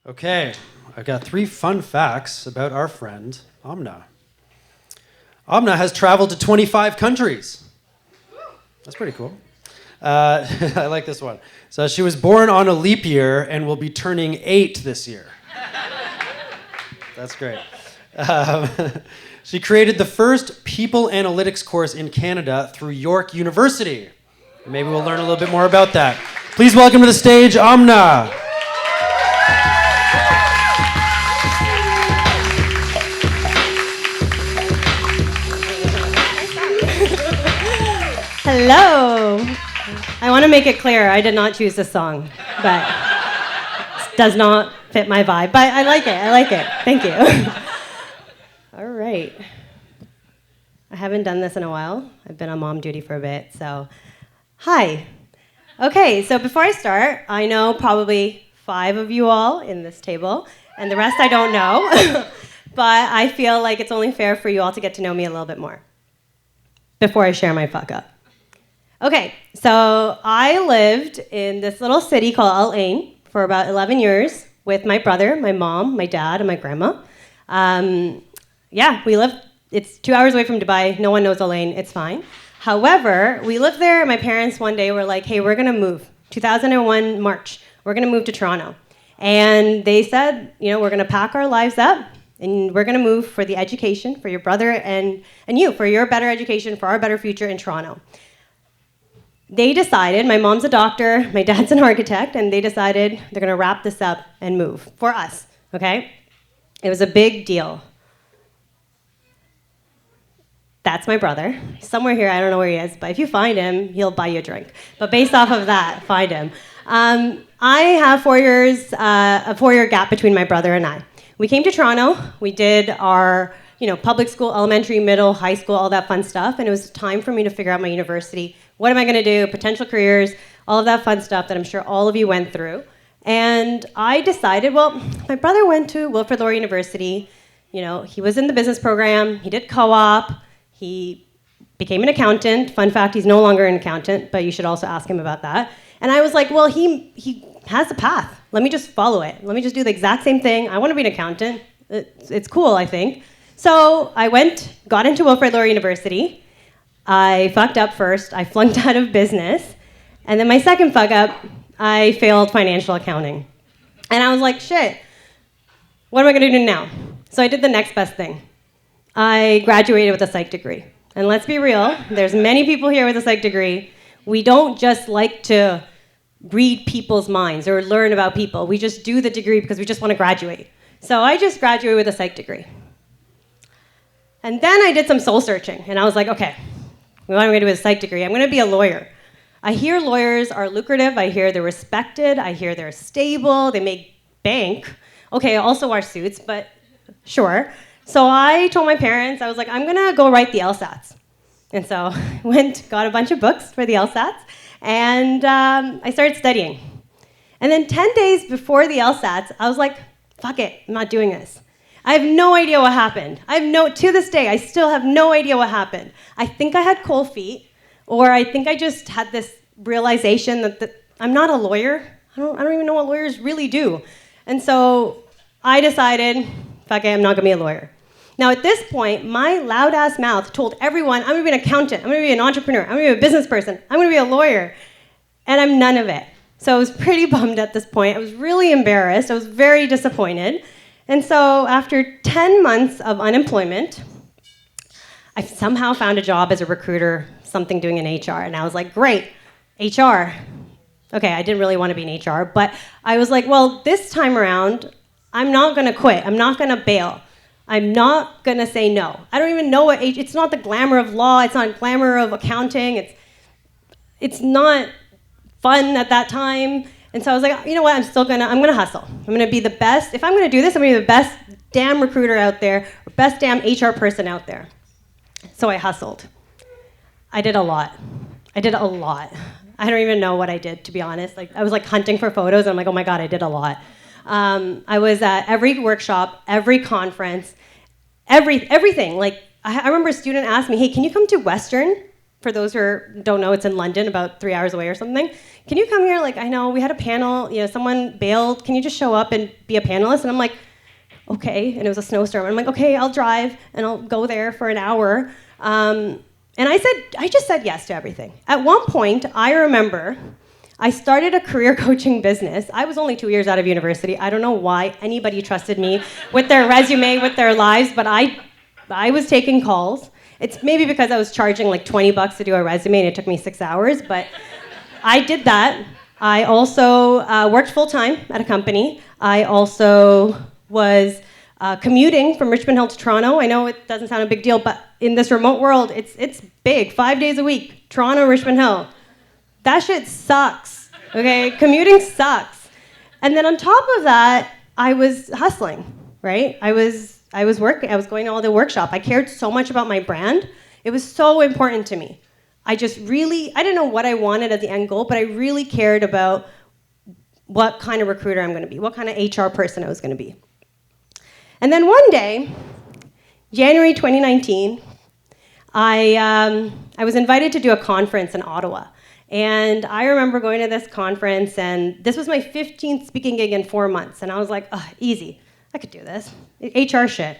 Okay, I've got 3 fun facts about our friend, Aamna. Aamna has traveled to 25 countries. That's pretty cool. I like this one. So she was born on a leap year and will be turning 8 this year. That's great. She created the first people analytics course in Canada through York University. Maybe we'll learn a little bit more about that. Please welcome to the stage, Aamna. Hello. I want to make it clear, I did not choose this song, but it does not fit my vibe. But I like it. Thank you. All right. I haven't done this in a while. I've been on mom duty for a bit, so hi. Okay, so before I start, I know probably 5 of you all in this table, and the rest I don't know, but I feel like it's only fair for you all to get to know me a little bit more before I share my fuck up. Okay, so I lived in this little city called Al Ain for about 11 years with my brother, my mom, my dad, and my grandma. We lived, it's 2 hours away from Dubai. No one knows Al Ain, it's fine. However, we lived there, and my parents one day were like, hey, we're gonna move. 2001, March, we're gonna move to Toronto. And they said, we're gonna pack our lives up, and we're gonna move for the education, for your brother and you, for your better education, for our better future in Toronto. They decided, my mom's a doctor, my dad's an architect, and they decided they're gonna wrap this up and move for us, okay? It was a big deal. That's my brother. Somewhere here, I don't know where he is, but if you find him, he'll buy you a drink. But based off of that, find him. I have 4 years, a 4-year gap between my brother and I. We came to Toronto, we did our public school, elementary, middle, high school, all that fun stuff, and it was time for me to figure out my university. What am I gonna do? Potential careers, all of that fun stuff that I'm sure all of you went through. And I decided, my brother went to Wilfrid Laurier University. He was in the business program, he did co-op, he became an accountant. Fun fact, he's no longer an accountant, but you should also ask him about that. And I was like, he has a path. Let me just follow it. Let me just do the exact same thing. I wanna be an accountant. It's cool, I think. So I got into Wilfrid Laurier University. I fucked up first. I flunked out of business. And then my second fuck up, I failed financial accounting. And I was like, shit, what am I gonna do now? So I did the next best thing. I graduated with a psych degree. And let's be real, there's many people here with a psych degree. We don't just like to read people's minds or learn about people. We just do the degree because we just wanna graduate. So I just graduated with a psych degree. And then I did some soul searching, and I was like, okay, what am I gonna do with a psych degree? I'm gonna be a lawyer. I hear lawyers are lucrative, I hear they're respected, I hear they're stable, they make bank. Okay, I also wear suits, but sure. So I told my parents, I was like, I'm gonna go write the LSATs. And so I got a bunch of books for the LSATs, and I started studying. And then 10 days before the LSATs, I was like, fuck it, I'm not doing this. I have no idea what happened. To this day, I still have no idea what happened. I think I had cold feet, or I think I just had this realization that I'm not a lawyer. I don't even know what lawyers really do. And so I decided, fuck it, I'm not gonna be a lawyer. Now at this point, my loud ass mouth told everyone, I'm gonna be an accountant, I'm gonna be an entrepreneur, I'm gonna be a business person, I'm gonna be a lawyer, and I'm none of it. So I was pretty bummed at this point. I was really embarrassed. I was very disappointed. And so after 10 months of unemployment, I somehow found a job as a recruiter, something doing in HR, and I was like, great, HR. Okay, I didn't really want to be in HR, but I was like, well, this time around, I'm not gonna quit, I'm not gonna bail. I'm not gonna say no. I don't even know it's not the glamour of law, it's not glamour of accounting, it's not fun at that time. And so I was like, you know what, I'm gonna hustle. I'm gonna be the best. If I'm gonna do this, I'm gonna be the best damn recruiter out there, or best damn HR person out there. So I hustled. I did a lot. I don't even know what I did, to be honest. I was hunting for photos, and I'm like, oh my God, I did a lot. I was at every workshop, every conference, everything. I remember a student asked me, hey, can you come to Western For those who don't know, it's in London, about 3 hours away or something. Can you come here? Like, I know we had a panel, someone bailed. Can you just show up and be a panelist? And I'm like, okay. And it was a snowstorm. I'm like, okay, I'll drive and I'll go there for an hour. And I just said yes to everything. At one point, I remember I started a career coaching business. I was only 2 years out of university. I don't know why anybody trusted me with their resume, with their lives, but I was taking calls. It's maybe because I was charging like $20 to do a resume and it took me 6 hours, but I did that. I also worked full-time at a company. I also was commuting from Richmond Hill to Toronto. I know it doesn't sound a big deal, but in this remote world, it's big, 5 days a week, Toronto, Richmond Hill. That shit sucks, okay? Commuting sucks. And then on top of that, I was hustling, right? I was working, I was going to all the workshop. I cared so much about my brand. It was so important to me. I didn't know what I wanted at the end goal, but I really cared about what kind of recruiter I'm going to be, what kind of HR person I was going to be. And then one day, January 2019, I was invited to do a conference in Ottawa. And I remember going to this conference, and this was my 15th speaking gig in 4 months. And I was like, oh, easy. I could do this. HR shit.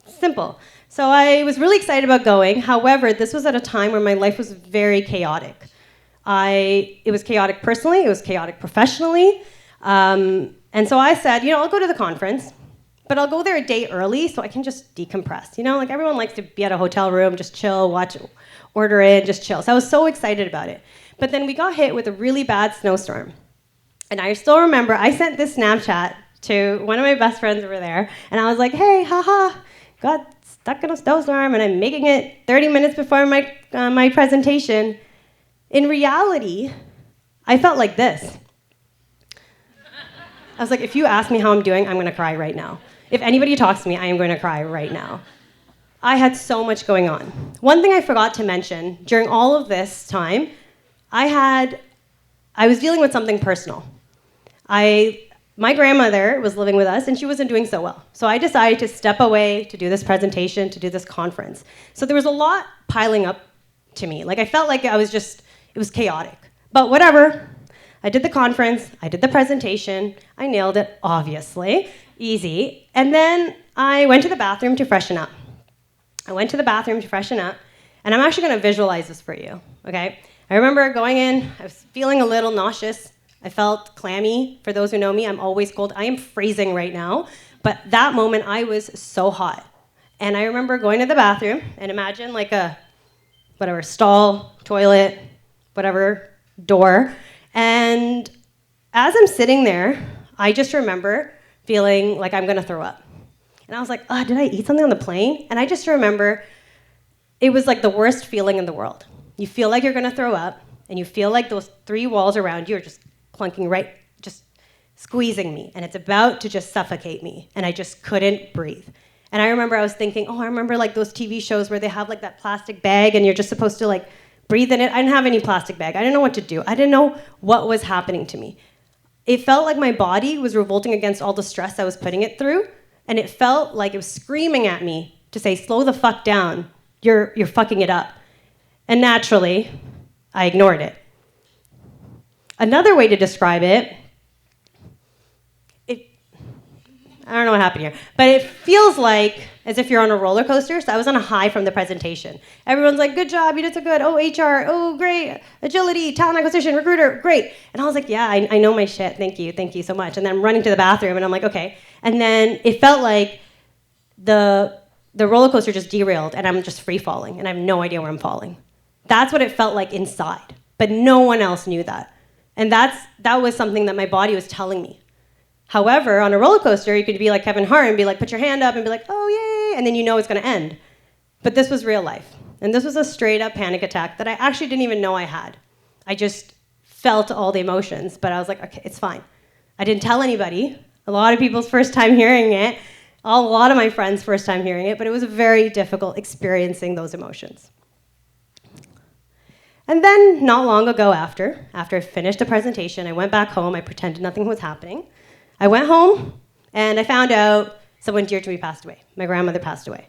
Simple. So I was really excited about going. However, this was at a time where my life was very chaotic. It was chaotic personally. It was chaotic professionally. And so I said, I'll go to the conference, but I'll go there a day early so I can just decompress. Like everyone likes to be at a hotel room, just chill, order in, just chill. So I was so excited about it. But then we got hit with a really bad snowstorm. And I still remember I sent this Snapchat to one of my best friends over there, and I was like, hey, haha, got stuck in a snowstorm, and I'm making it 30 minutes before my presentation. In reality, I felt like this. I was like, if you ask me how I'm doing, I'm going to cry right now. If anybody talks to me, I am going to cry right now. I had so much going on. One thing I forgot to mention, during all of this time, I was dealing with something personal. My grandmother was living with us, and she wasn't doing so well. So I decided to step away to do this presentation, to do this conference. So there was a lot piling up to me. Like I felt like it was chaotic. But whatever. I did the conference, I did the presentation, I nailed it, obviously, easy. And then I went to the bathroom to freshen up. And I'm actually gonna visualize this for you, okay? I remember going in, I was feeling a little nauseous. I felt clammy. For those who know me, I'm always cold. I am freezing right now. But that moment, I was so hot. And I remember going to the bathroom, and imagine like a, stall, toilet, whatever, door. And as I'm sitting there, I just remember feeling like I'm gonna throw up. And I was like, oh, did I eat something on the plane? And I just remember it was like the worst feeling in the world. You feel like you're gonna throw up, and you feel like those 3 walls around you are just clunking right, just squeezing me, and it's about to just suffocate me, and I just couldn't breathe. And I remember I was thinking, I remember like those TV shows where they have like that plastic bag, and you're just supposed to like breathe in it. I didn't have any plastic bag. I didn't know what to do. I didn't know what was happening to me. It felt like my body was revolting against all the stress I was putting it through, and it felt like it was screaming at me to say, slow the fuck down. You're fucking it up. And naturally, I ignored it. Another way to describe it, I don't know what happened here, but it feels like as if you're on a roller coaster. So I was on a high from the presentation. Everyone's like, good job, you did so good. Oh, HR, oh, great. Agility, talent acquisition, recruiter, great. And I was like, yeah, I know my shit. Thank you so much. And then I'm running to the bathroom, and I'm like, okay. And then it felt like the roller coaster just derailed, and I'm just free falling, and I have no idea where I'm falling. That's what it felt like inside, but no one else knew that. And that was something that my body was telling me. However, on a roller coaster, you could be like Kevin Hart and be like, put your hand up and be like, oh, yay, and then you know it's gonna end. But this was real life. And this was a straight up panic attack that I actually didn't even know I had. I just felt all the emotions, but I was like, okay, it's fine. I didn't tell anybody. A lot of people's first time hearing it, a lot of my friends' first time hearing it, but it was very difficult experiencing those emotions. And then, not long ago after I finished the presentation, I went back home, I pretended nothing was happening. I went home, and I found out someone dear to me passed away. My grandmother passed away.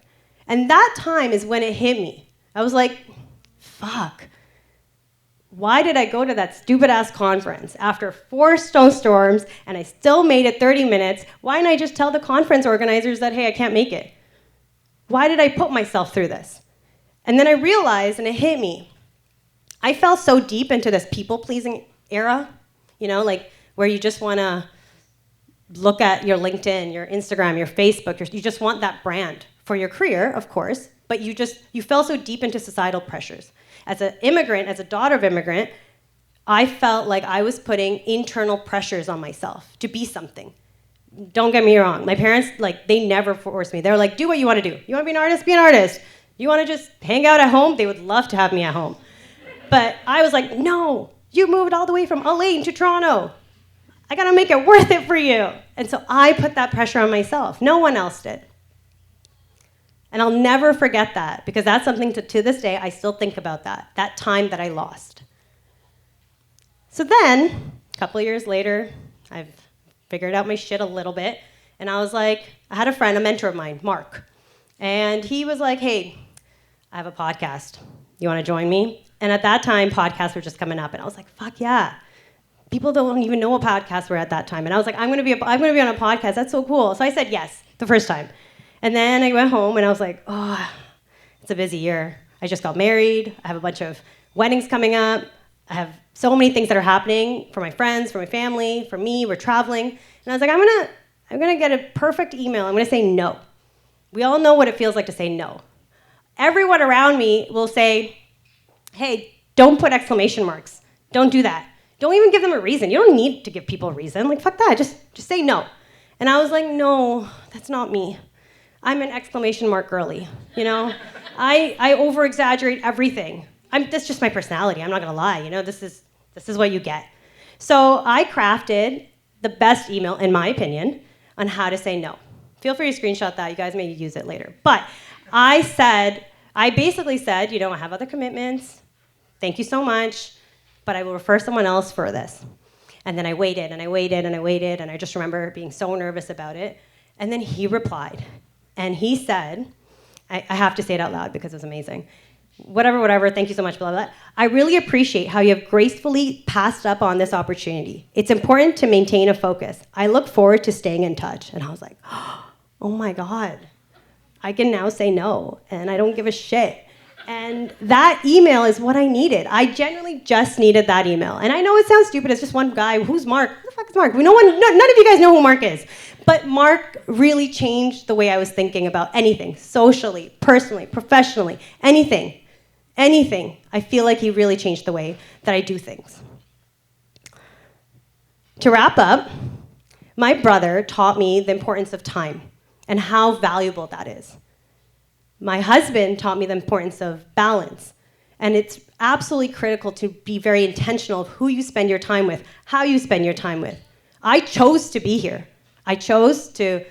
And that time is when it hit me. I was like, fuck. Why did I go to that stupid-ass conference after 4 snowstorms and I still made it 30 minutes? Why didn't I just tell the conference organizers that, hey, I can't make it? Why did I put myself through this? And then I realized, and it hit me, I fell so deep into this people-pleasing era, like where you just want to look at your LinkedIn, your Instagram, your Facebook, you just want that brand for your career, of course, but you fell so deep into societal pressures. As an immigrant, as a daughter of immigrant, I felt like I was putting internal pressures on myself to be something. Don't get me wrong. My parents, they never forced me. They were like, do what you want to do. You want to be an artist? Be an artist. You want to just hang out at home? They would love to have me at home. But I was like, no, you moved all the way from LA to Toronto. I got to make it worth it for you. And so I put that pressure on myself. No one else did. And I'll never forget that, because that's something to this day, I still think about that time that I lost. So then, a couple of years later, I've figured out my shit a little bit, and I was like, I had a friend, a mentor of mine, Mark, and he was like, hey, I have a podcast. You want to join me? And at that time, podcasts were just coming up, and I was like, fuck yeah. People don't even know what podcasts were at that time. And I was like, I'm gonna be on a podcast. That's so cool. So I said yes the first time. And then I went home and I was like, oh, it's a busy year. I just got married. I have a bunch of weddings coming up. I have so many things that are happening for my friends, for my family, for me. We're traveling. And I was like, I'm gonna get a perfect email. I'm gonna say no. We all know what it feels like to say no. Everyone around me will say, hey, don't put exclamation marks. Don't do that. Don't even give them a reason. You don't need to give people a reason. Like, fuck that. Just say no. And I was like, no, that's not me. I'm an exclamation mark girly, I over-exaggerate everything. That's just my personality. I'm not gonna lie. This is what you get. So I crafted the best email, in my opinion, on how to say no. Feel free to screenshot that. You guys may use it later. But I basically said, I have other commitments. Thank you so much, but I will refer someone else for this. And then I waited and I waited and I waited, and I just remember being so nervous about it. And then he replied. And he said, I have to say it out loud because it was amazing. Whatever, thank you so much, blah, blah, blah. I really appreciate how you have gracefully passed up on this opportunity. It's important to maintain a focus. I look forward to staying in touch. And I was like, oh my God, I can now say no, and I don't give a shit. And that email is what I needed. I genuinely just needed that email. And I know it sounds stupid, it's just one guy. Who's Mark? Who the fuck is Mark? None of you guys know who Mark is. But Mark really changed the way I was thinking about anything, socially, personally, professionally, anything. I feel like he really changed the way that I do things. To wrap up, my brother taught me the importance of time and how valuable that is. My husband taught me the importance of balance. And it's absolutely critical to be very intentional of who you spend your time with, how you spend your time with. I chose to be here. I chose to,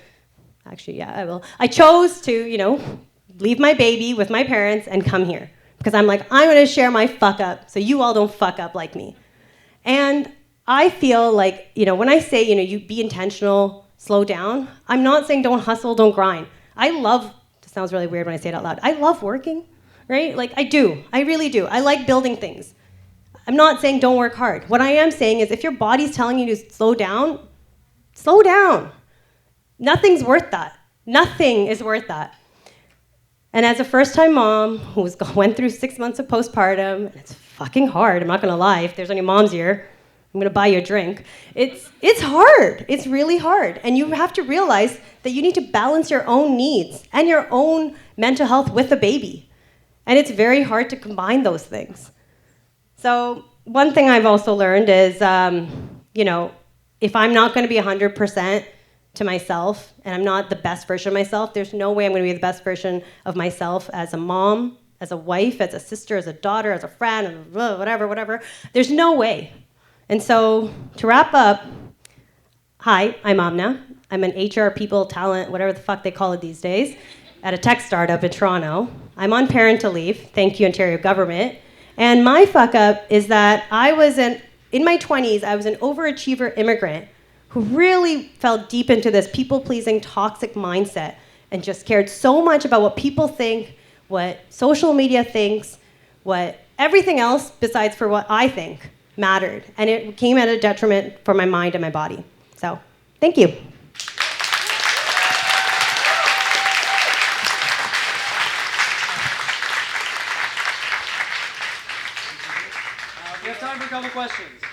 leave my baby with my parents and come here. Because I'm like, I'm gonna share my fuck up so you all don't fuck up like me. And I feel like, when I say, you be intentional, slow down, I'm not saying don't hustle, don't grind. It sounds really weird when I say it out loud. I love working, right? I do, I really do. I like building things. I'm not saying don't work hard. What I am saying is if your body's telling you to slow down, slow down. Nothing's worth that. Nothing is worth that. And as a first-time mom who went through 6 months of postpartum, and it's fucking hard, I'm not gonna lie, if there's any moms here, I'm gonna buy you a drink. It's hard, it's really hard. And you have to realize that you need to balance your own needs and your own mental health with the baby. And it's very hard to combine those things. So one thing I've also learned is, if I'm not gonna be 100% to myself, and I'm not the best version of myself, there's no way I'm gonna be the best version of myself as a mom, as a wife, as a sister, as a daughter, as a friend, whatever. There's no way. And so, to wrap up, hi, I'm Aamna. I'm an HR people, talent, whatever the fuck they call it these days, at a tech startup in Toronto. I'm on parental leave, thank you Ontario government. And my fuck up is that in my 20s, I was an overachiever immigrant who really fell deep into this people-pleasing, toxic mindset and just cared so much about what people think, what social media thinks, what everything else besides for what I think mattered. And it came at a detriment for my mind and my body. So, thank you. We have time for a couple questions.